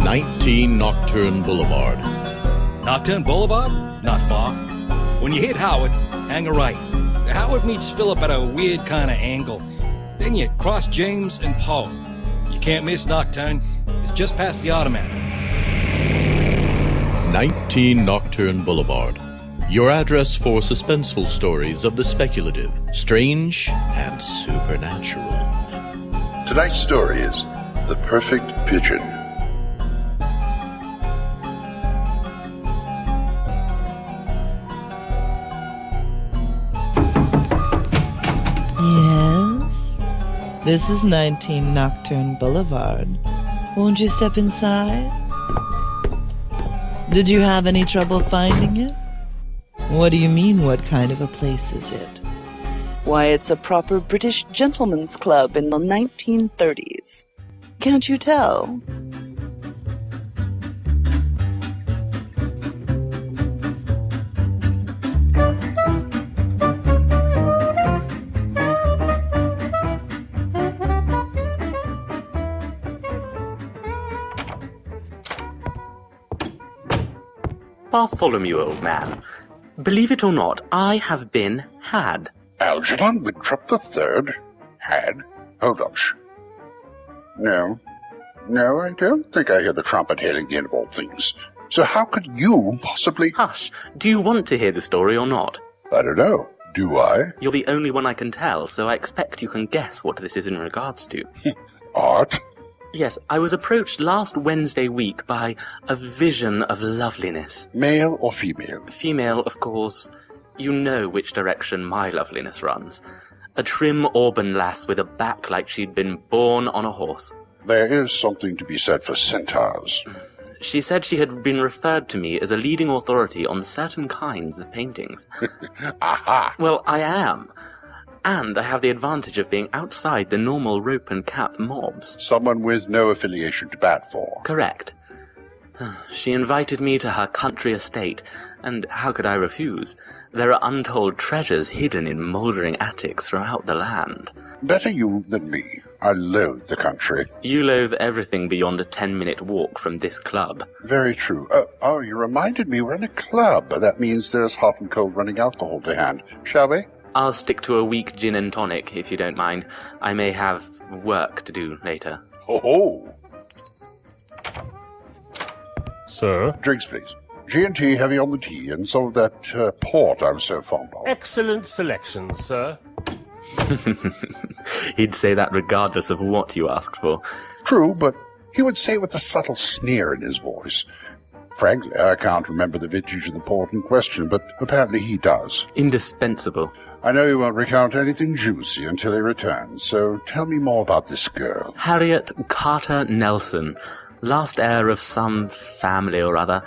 19 Nocturne Boulevard. Nocturne Boulevard? Not far. When you hit Howard, hang a right. Howard meets Phillip at a weird kind of angle. Then you cross James and Poe. You can't miss Nocturne. It's just past the Automatic. 19 Nocturne Boulevard. Your address for suspenseful stories of the speculative, strange, and supernatural. Tonight's story is The Perfect Pigeon. Yes? This is 19 Nocturne Boulevard. Won't you step inside? Did you have any trouble finding it? What do you mean, what kind of a place is it? Why, it's a proper British gentleman's club in the 1930s. Can't you tell? Bartholomew, old man. Believe it or not, I have been had. Algernon Winthrop III? Had? Hold on. No, I don't think I hear the trumpet hailing the end of all things. So how could you possibly... Hush. Do you want to hear the story or not? I don't know. Do I? You're the only one I can tell, so I expect you can guess what this is in regards to. Art? Yes, I was approached last Wednesday week by a vision of loveliness. Male or female? Female, of course. You know which direction my loveliness runs. A trim auburn lass with a back like she'd been born on a horse. There is something to be said for centaurs. She said she had been referred to me as a leading authority on certain kinds of paintings. Aha! Well, I am. And I have the advantage of being outside the normal rope and cap mobs. Someone with no affiliation to bat for. Correct. She invited me to her country estate, and how could I refuse? There are untold treasures hidden in mouldering attics throughout the land. Better you than me. I loathe the country. You loathe everything beyond a 10-minute walk from this club. Very true. Oh, you reminded me we're in a club. That means there's hot and cold running alcohol to hand. Shall we? I'll stick to a weak gin and tonic, if you don't mind. I may have work to do later. Ho-ho! Sir? Drinks, please. G&T heavy on the tea, and some of that port I was so fond of. Excellent selection, sir. He'd say that regardless of what you asked for. True, but he would say it with a subtle sneer in his voice. Frankly, I can't remember the vintage of the port in question, but apparently he does. Indispensable. I know you won't recount anything juicy until he returns, so tell me more about this girl. Harriet Carter Nelson, last heir of some family or other,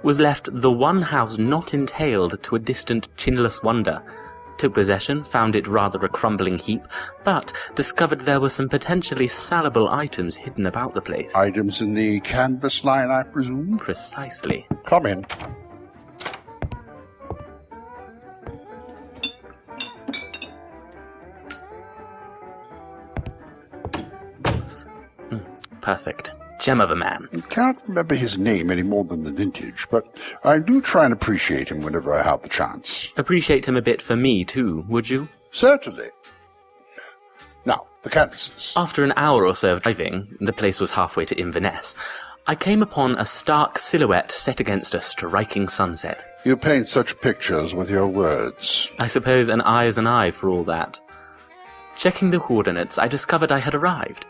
was left the one house not entailed to a distant chinless wonder. Took possession, found it rather a crumbling heap, but discovered there were some potentially salable items hidden about the place. Items in the canvas line, I presume? Precisely. Come in. Perfect. Gem of a man. I can't remember his name any more than the vintage, but I do try and appreciate him whenever I have the chance. Appreciate him a bit for me, too, would you? Certainly. Now, the canvases. After an hour or so of driving, the place was halfway to Inverness, I came upon a stark silhouette set against a striking sunset. You paint such pictures with your words. I suppose an eye is an eye for all that. Checking the coordinates, I discovered I had arrived.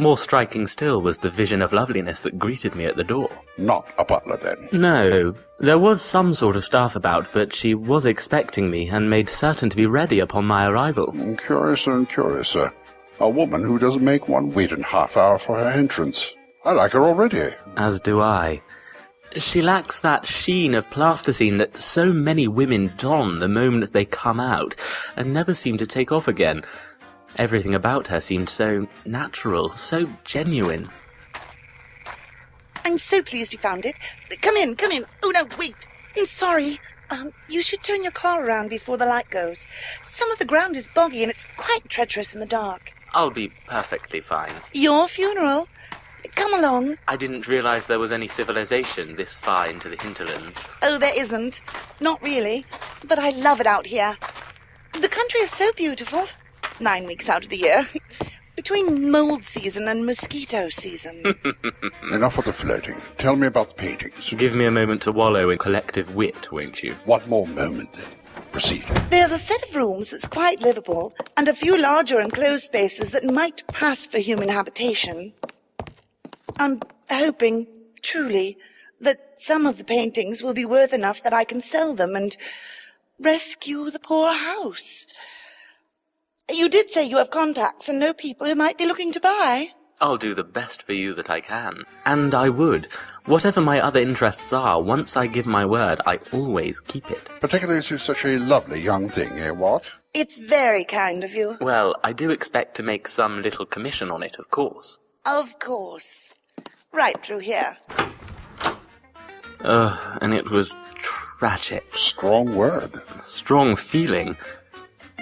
More striking still was the vision of loveliness that greeted me at the door. Not a butler, then? No. There was some sort of staff about, but she was expecting me and made certain to be ready upon my arrival. Curiouser and curiouser. A woman who doesn't make one wait a half hour for her entrance. I like her already. As do I. She lacks that sheen of plasticine that so many women don the moment they come out, and never seem to take off again. Everything about her seemed so natural, so genuine. I'm so pleased you found it. Come in. Oh, no, wait. I'm sorry. You should turn your car around before the light goes. Some of the ground is boggy and it's quite treacherous in the dark. I'll be perfectly fine. Your funeral. Come along. I didn't realize there was any civilization this far into the hinterlands. Oh, there isn't. Not really. But I love it out here. The country is so beautiful. 9 weeks out of the year. Between mold season and mosquito season. Enough of the flirting. Tell me about the paintings. Give me a moment to wallow in collective wit, won't you? One more moment, then. Proceed. There's a set of rooms that's quite livable, and a few larger enclosed spaces that might pass for human habitation. I'm hoping, truly, that some of the paintings will be worth enough that I can sell them and rescue the poor house. You did say you have contacts and know people who might be looking to buy. I'll do the best for you that I can. And I would. Whatever my other interests are, once I give my word, I always keep it. Particularly as you're such a lovely young thing, eh, what? It's very kind of you. Well, I do expect to make some little commission on it, of course. Of course. Right through here. And it was tragic. Strong word. Strong feeling.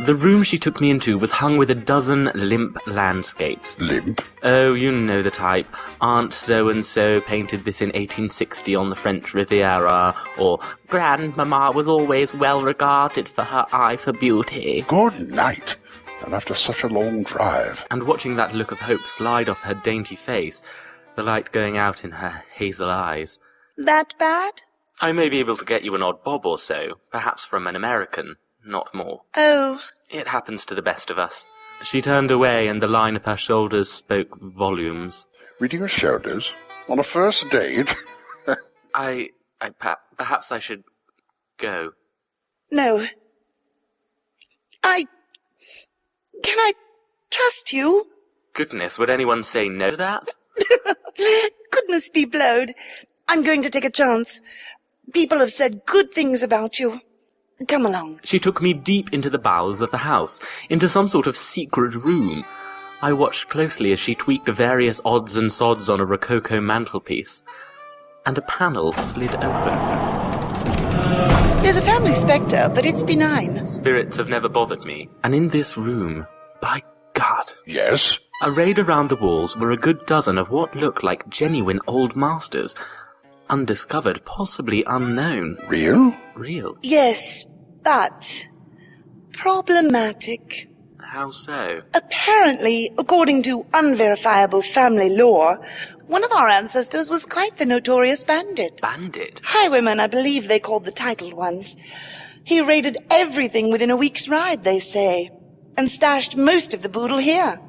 The room she took me into was hung with a dozen limp landscapes. Limp? Oh, you know the type. Aunt so-and-so painted this in 1860 on the French Riviera, or Grandmama was always well regarded for her eye for beauty. Good night. And after such a long drive. And watching that look of hope slide off her dainty face, the light going out in her hazel eyes. That bad? I may be able to get you an odd bob or so, perhaps from an American. Not more. Oh. It happens to the best of us. She turned away, and the line of her shoulders spoke volumes. Reading her shoulders? On a first date? Perhaps I should go. No. Can I trust you? Goodness, would anyone say no to that? Goodness be blowed. I'm going to take a chance. People have said good things about you. Come along. She took me deep into the bowels of the house, into some sort of secret room. I watched closely as she tweaked various odds and sods on a rococo mantelpiece, and a panel slid open. There's a family spectre, but it's benign. Spirits have never bothered me, and in this room, by God. Yes? Arrayed around the walls were a good dozen of what looked like genuine old masters. Undiscovered, possibly unknown. Real? Real. Yes, but problematic. How so? Apparently, according to unverifiable family lore, one of our ancestors was quite the notorious bandit. Bandit? Highwayman, I believe they called the titled ones. He raided everything within a week's ride, they say, and stashed most of the boodle here.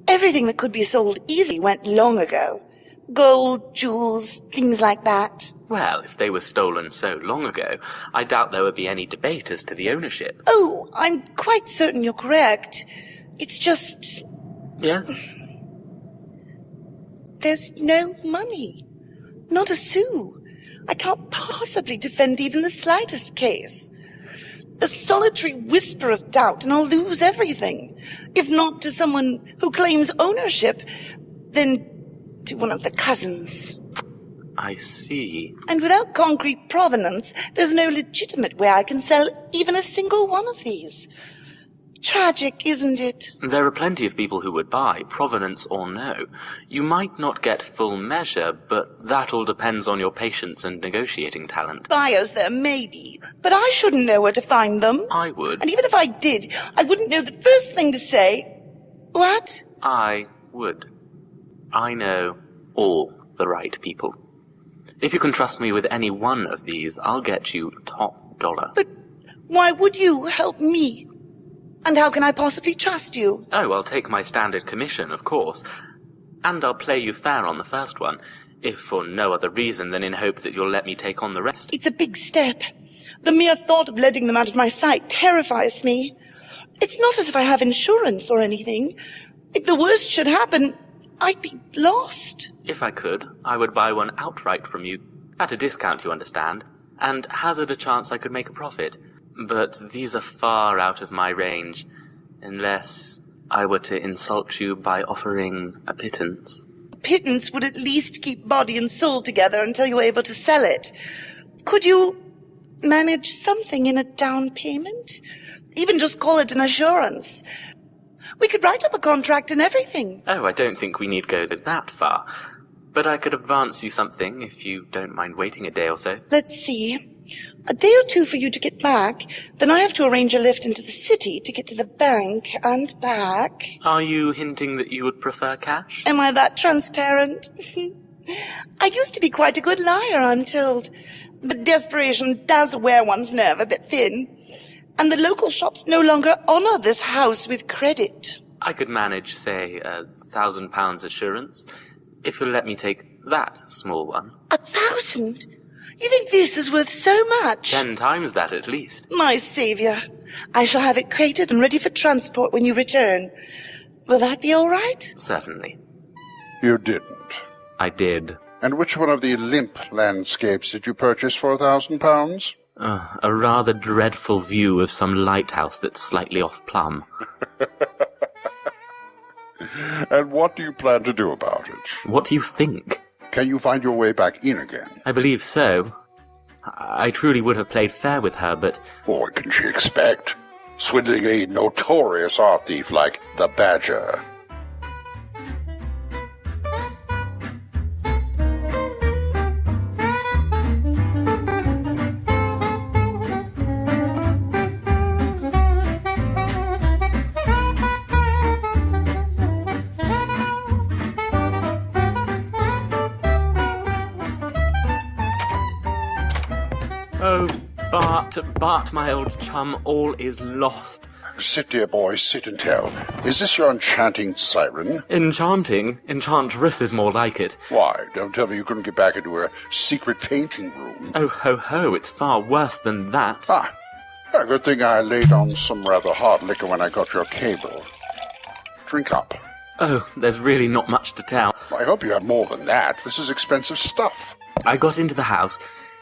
Everything that could be sold easily went long ago. Gold, jewels, things like that. Well, if they were stolen so long ago, I doubt there would be any debate as to the ownership. Oh, I'm quite certain you're correct. It's just... Yes? There's no money. Not a sou. I can't possibly defend even the slightest case. A solitary whisper of doubt and I'll lose everything. If not to someone who claims ownership, then to one of the cousins. I see. And without concrete provenance, there's no legitimate way I can sell even a single one of these. Tragic, isn't it? There are plenty of people who would buy, provenance or no. You might not get full measure, but that all depends on your patience and negotiating talent. Buyers there may be, but I shouldn't know where to find them. I would. And even if I did, I wouldn't know the first thing to say. What? I would. I know all the right people. If you can trust me with any one of these, I'll get you top dollar. But why would you help me? And how can I possibly trust you? Oh, I'll take my standard commission, of course. And I'll play you fair on the first one, if for no other reason than in hope that you'll let me take on the rest. It's a big step. The mere thought of letting them out of my sight terrifies me. It's not as if I have insurance or anything. If the worst should happen, I'd be lost. If I could, I would buy one outright from you, at a discount, you understand, and hazard a chance I could make a profit. But these are far out of my range, unless I were to insult you by offering a pittance. Pittance would at least keep body and soul together until you were able to sell it. Could you manage something in a down payment? Even just call it an assurance. We could write up a contract and everything. Oh, I don't think we need go that far. But I could advance you something if you don't mind waiting a day or so. Let's see. A day or two for you to get back. Then I have to arrange a lift into the city to get to the bank and back. Are you hinting that you would prefer cash? Am I that transparent? I used to be quite a good liar, I'm told. But desperation does wear one's nerve a bit thin. And the local shops no longer honour this house with credit. I could manage, say, £1,000 assurance, if you'll let me take that small one. 1,000? You think this is worth so much? 10 times that at least. My saviour. I shall have it crated and ready for transport when you return. Will that be all right? Certainly. You didn't. I did. And which one of the limp landscapes did you purchase for £1,000? A rather dreadful view of some lighthouse that's slightly off plumb. And what do you plan to do about it? What do you think? Can you find your way back in again? I believe so. I truly would have played fair with her, but... What can she expect? Swindling a notorious art thief like the Badger. Oh, Bart, my old chum, all is lost. Sit, dear boy, sit and tell. Is this your enchanting siren? Enchanting? Enchantress is more like it. Why, don't tell me you couldn't get back into her secret painting room. Oh, ho, ho, it's far worse than that. Ah, a good thing I laid on some rather hard liquor when I got your cable. Drink up. Oh, there's really not much to tell. I hope you have more than that. This is expensive stuff. I got into the house,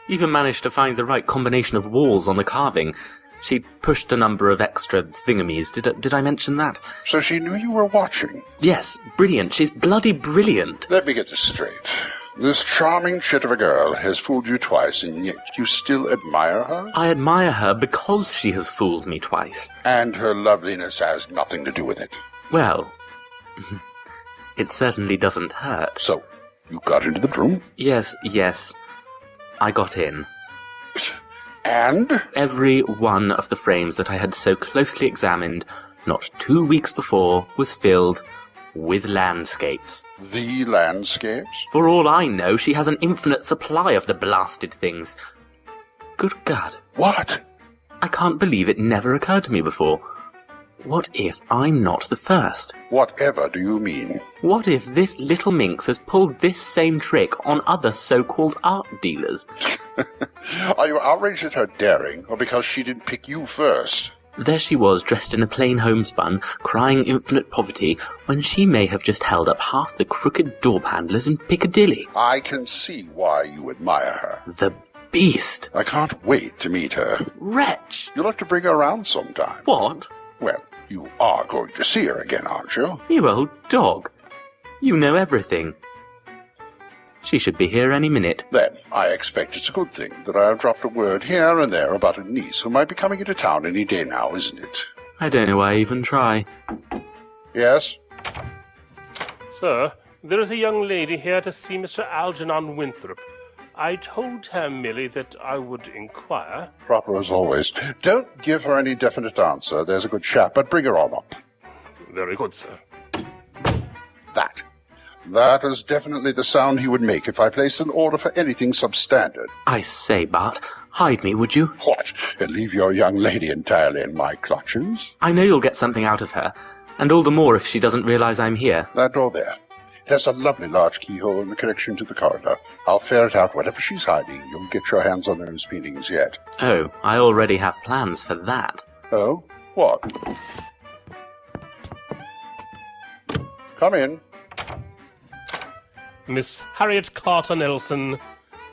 even managed to find the right combination of walls on the carving. She pushed a number of extra thingamies. Did I mention that? So she knew you were watching? Yes, brilliant. She's bloody brilliant. Let me get this straight. This charming chit of a girl has fooled you twice, and yet you still admire her? I admire her because she has fooled me twice. And her loveliness has nothing to do with it. Well, it certainly doesn't hurt. So, you got into the room? Yes. I got in. And? Every one of the frames that I had so closely examined not 2 weeks before was filled with landscapes. The landscapes? For all I know, she has an infinite supply of the blasted things. Good God. What? I can't believe it never occurred to me before. What if I'm not the first? Whatever do you mean? What if this little minx has pulled this same trick on other so-called art dealers? Are you outraged at her daring, or because she didn't pick you first? There she was, dressed in a plain homespun, crying infinite poverty, when she may have just held up half the crooked door handlers in Piccadilly. I can see why you admire her. The beast! I can't wait to meet her. Wretch! You'll have to bring her around sometime. What? Well, you are going to see her again, aren't you? You old dog. You know everything. She should be here any minute. Then, I expect it's a good thing that I have dropped a word here and there about a niece who might be coming into town any day now, isn't it? I don't know why I even try. Yes? Sir, there is a young lady here to see Mr. Algernon Winthrop. I told her merely that I would inquire. Proper as always. Don't give her any definite answer. There's a good chap, but bring her on up. Very good, sir. That is definitely the sound he would make if I placed an order for anything substandard. I say, Bart, hide me, would you? What? And leave your young lady entirely in my clutches? I know you'll get something out of her, and all the more if she doesn't realize I'm here. That door there. It has a lovely large keyhole in the connection to the corridor. I'll ferret out whatever she's hiding. You'll get your hands on those paintings yet. Oh, I already have plans for that. Oh? What? Come in. Miss Harriet Carter Nelson,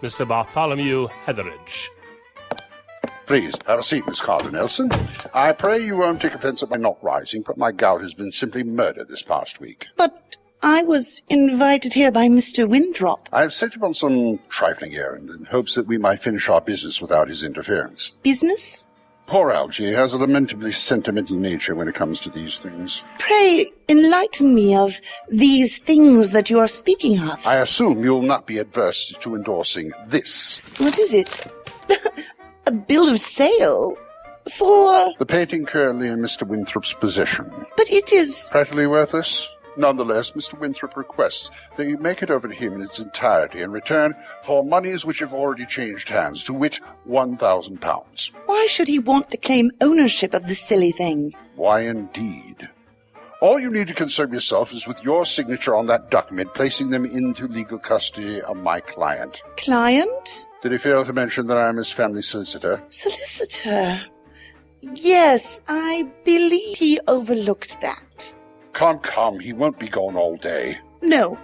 Mr. Bartholomew Hetheredge. Please, have a seat, Miss Carter Nelson. I pray you won't take offense at my not rising, but my gout has been simply murdered this past week. But I was invited here by Mr. Winthrop. I have sent him on some trifling errand in hopes that we might finish our business without his interference. Business? Poor Algie has a lamentably sentimental nature when it comes to these things. Pray enlighten me of these things that you are speaking of. I assume you'll not be adverse to endorsing this. What is it? A bill of sale? For... The painting currently in Mr. Winthrop's possession. But it is... Practically worthless? Nonetheless, Mr. Winthrop requests that you make it over to him in its entirety in return for monies which have already changed hands, to wit, £1,000. Why should he want to claim ownership of this silly thing? Why, indeed. All you need to concern yourself is with your signature on that document, placing them into legal custody of my client. Client? Did he fail to mention that I am his family solicitor? Solicitor? Yes, I believe he overlooked that. Come, he won't be gone all day. No.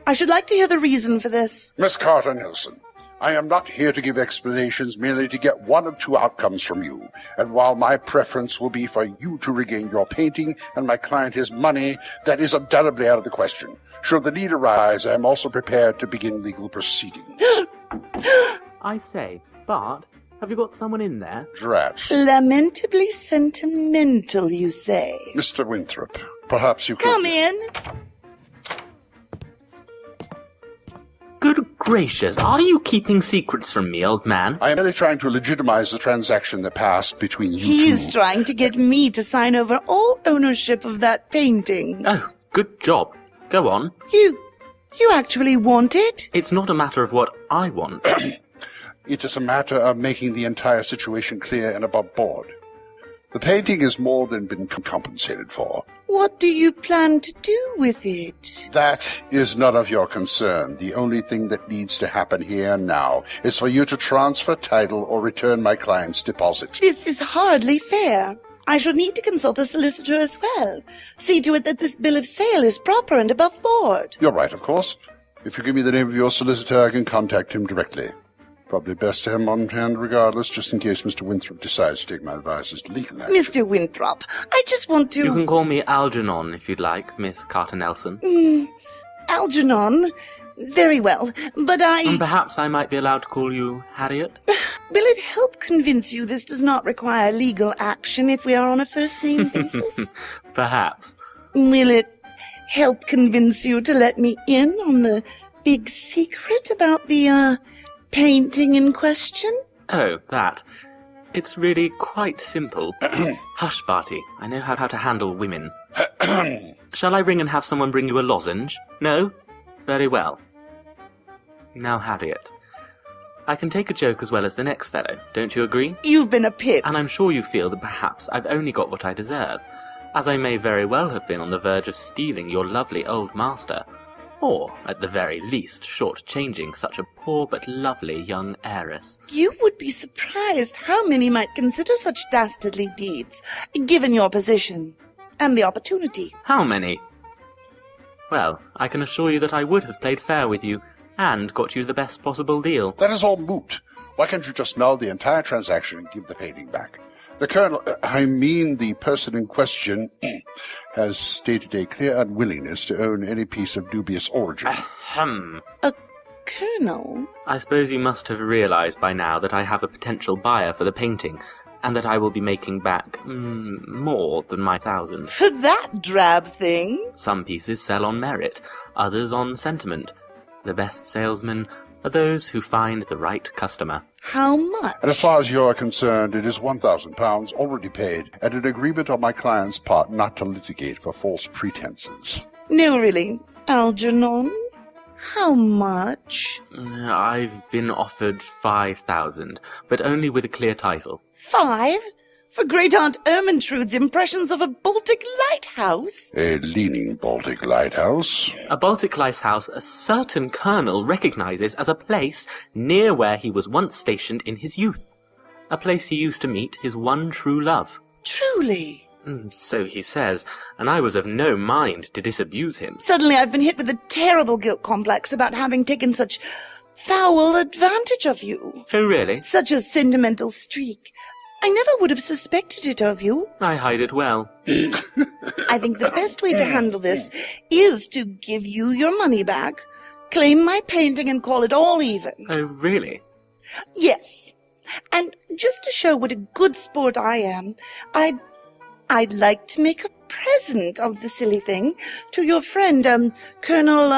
I should like to hear the reason for this. Miss Carter Nelson, I am not here to give explanations, merely to get one of two outcomes from you. And while my preference will be for you to regain your painting and my client his money, that is undoubtedly out of the question. Should the need arise, I am also prepared to begin legal proceedings. I say, Bart, have you got someone in there? Drat. Lamentably sentimental, you say? Mr. Winthrop, perhaps you could... Come in. Good gracious, are you keeping secrets from me, old man? I am merely trying to legitimize the transaction that passed between you He's two. trying to get me to sign over all ownership of that painting. Oh, good job. Go on. You actually want it? It's not a matter of what I want. It is a matter of making the entire situation clear and above board. The painting has more than been compensated for. What do you plan to do with it? That is none of your concern. The only thing that needs to happen here and now is for you to transfer title or return my client's deposit. This is hardly fair. I shall need to consult a solicitor as well. See to it that this bill of sale is proper and above board. You're right, of course. If you give me the name of your solicitor, I can contact him directly. Probably best to have him on hand regardless, just in case Mr. Winthrop decides to take my advice as legal action. Mr. Winthrop, I just want to... You can call me Algernon if you'd like, Miss Carter Nelson. Algernon? Very well, but And perhaps I might be allowed to call you Harriet? Will it help convince you this does not require legal action if we are on a first-name basis? Perhaps. Will it help convince you to let me in on the big secret about the, painting in question? Oh, that. It's really quite simple. Hush, Barty. I know how to handle women. Shall I ring and have someone bring you a lozenge? No? Very well. Now, Harriet. I can take a joke as well as the next fellow, don't you agree? You've been a pip. And I'm sure you feel that perhaps I've only got what I deserve, as I may very well have been on the verge of stealing your lovely old master. Or, at the very least, short-changing such a poor but lovely young heiress. You would be surprised how many might consider such dastardly deeds, given your position and the opportunity. How many? Well, I can assure you that I would have played fair with you, and got you the best possible deal. That is all moot. Why can't you just null the entire transaction and give the painting back? The colonel, the person in question, has stated a clear unwillingness to own any piece of dubious origin. A colonel? I suppose you must have realized by now that I have a potential buyer for the painting, and that I will be making back, more than my 1,000. For that drab thing? Some pieces sell on merit, others on sentiment. The best salesmen are those who find the right customer. How much? And as far as you are concerned, it is £1,000 already paid, and an agreement on my client's part not to litigate for false pretenses. No, really. Algernon? How much? I've been offered 5,000, but only with a clear title. 5? For Great Aunt Ermintrude's impressions of a Baltic lighthouse? A leaning Baltic lighthouse. A Baltic lighthouse a certain colonel recognizes as a place near where he was once stationed in his youth. A place he used to meet his one true love. Truly? So he says, and I was of no mind to disabuse him. Suddenly I've been hit with a terrible guilt complex about having taken such foul advantage of you. Oh, really? Such a sentimental streak. I never would have suspected it of you. I hide it well. I think the best way to handle this is to give you your money back, claim my painting, and call it all even. Oh, really? Yes. And just to show what a good sport I am, I'd like to make a present of the silly thing to your friend, Colonel,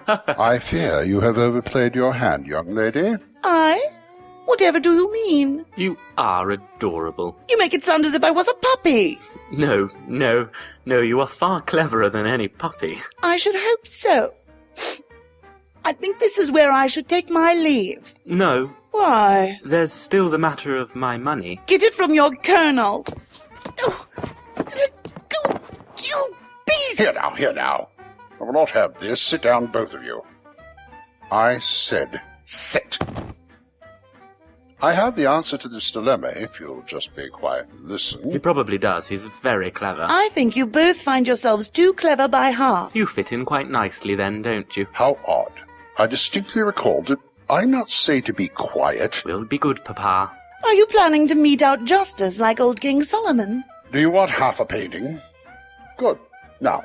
I fear you have overplayed your hand, young lady. Whatever do you mean? You are adorable. You make it sound as if I was a puppy. No, you are far cleverer than any puppy. I should hope so. I think this is where I should take my leave. No, Why? there's still the matter of my money. Get it from your colonel. Oh, let go, you beast! Here now. I will not have this. Sit down, both of you. I said sit. I have the answer to this dilemma, if you'll just be quiet and listen. He probably does. He's very clever. I think you both find yourselves too clever by half. You fit in quite nicely then, don't you? How odd. I distinctly recall did I not say to be quiet? We'll be good, Papa. Are you planning to mete out justice like old King Solomon? Do you want half a painting? Good. Now,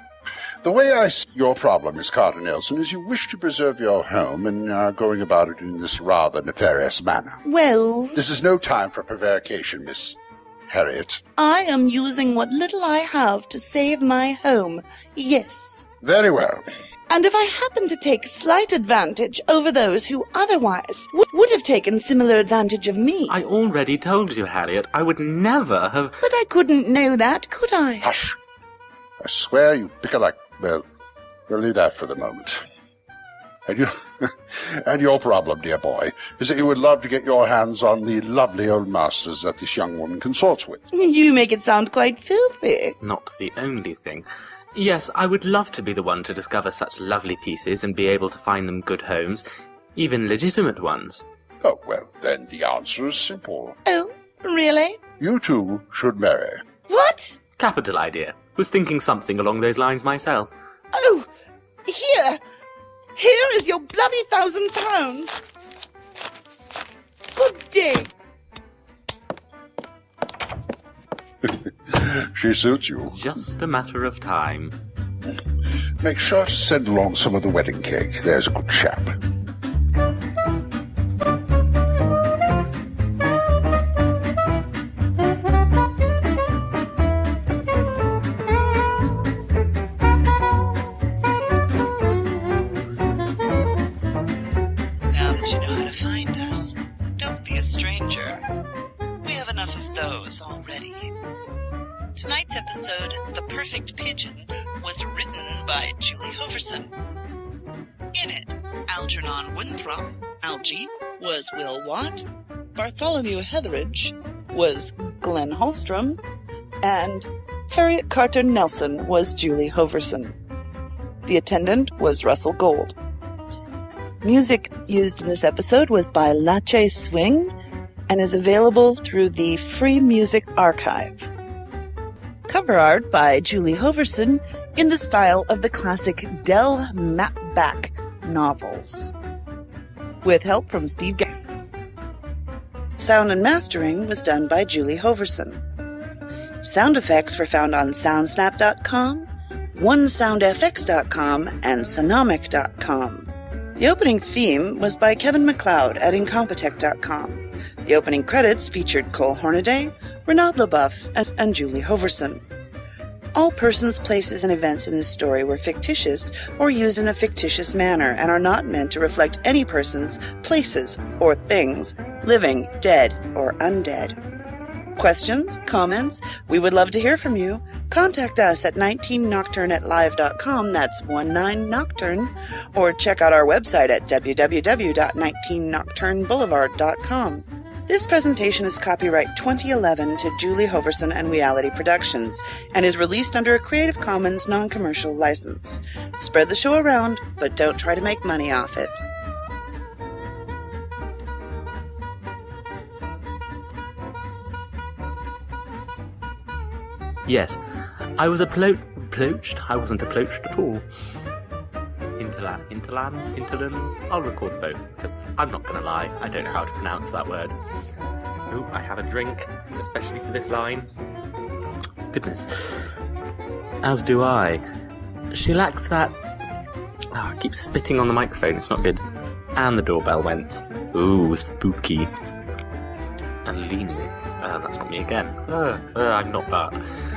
the way I see your problem, Miss Carter Nelson, is you wish to preserve your home and are going about it in this rather nefarious manner. Well, This is no time for prevarication, Miss Harriet. I am using what little I have to save my home. Yes. Very well. And if I happen to take slight advantage over those who otherwise would have taken similar advantage of me. I already told you, Harriet, I would never have... But I couldn't know that, could I? Hush. I swear you pick like... Well, we'll leave that for the moment. And your problem, dear boy, is that you would love to get your hands on the lovely old masters that this young woman consorts with. You make it sound quite filthy. Not the only thing. Yes, I would love to be the one to discover such lovely pieces and be able to find them good homes, even legitimate ones. Oh, well, then the answer is simple. Oh, really? You two should marry. What? Capital idea. Was thinking something along those lines myself. Oh, here. Here is your bloody £1,000. Good day. She suits you. Just a matter of time. Make sure to send along some of the wedding cake. There's a good chap. Now that you know how to find us, don't be a stranger. We have enough of those already. Tonight's episode, The Perfect Pigeon, was written by Julie Hoverson. In it, Algernon Winthrop, Algie, was Will Watt, Bartholomew Hetheredge was Glen Hallstrom, and Harriet Carter Nelson was Julie Hoverson. The attendant was Russell Gold. Music used in this episode was by Lache Swing and is available through the Free Music Archive. Cover art by Julie Hoverson in the style of the classic Dell Mapback novels, with help from Steve Gale. Sound and mastering was done by Julie Hoverson. Sound effects were found on soundsnap.com, onesoundfx.com, and sonomic.com. The opening theme was by Kevin MacLeod at incompetech.com. The opening credits featured Cole Hornaday, Renaud LaBeouf, and Julie Hoverson. All persons, places, and events in this story were fictitious or used in a fictitious manner and are not meant to reflect any persons, places, or things, living, dead, or undead. Questions? Comments? We would love to hear from you. Contact us at 19nocturne@live.com, that's 19nocturne, or check out our website at www.19nocturneboulevard.com. This presentation is copyright 2011 to Julie Hoverson and Reality Productions and is released under a Creative Commons non-commercial license. Spread the show around, but don't try to make money off it. Yes, I was approached. I wasn't approached at all. Interlands? I'll record both, because I'm not going to lie, I don't know how to pronounce that word. Oh, I have a drink, especially for this line. Goodness. As do I. She lacks that... Oh, I keep spitting on the microphone, it's not good. And the doorbell went. Ooh, spooky. And leaning. That's not me again. I'm not that.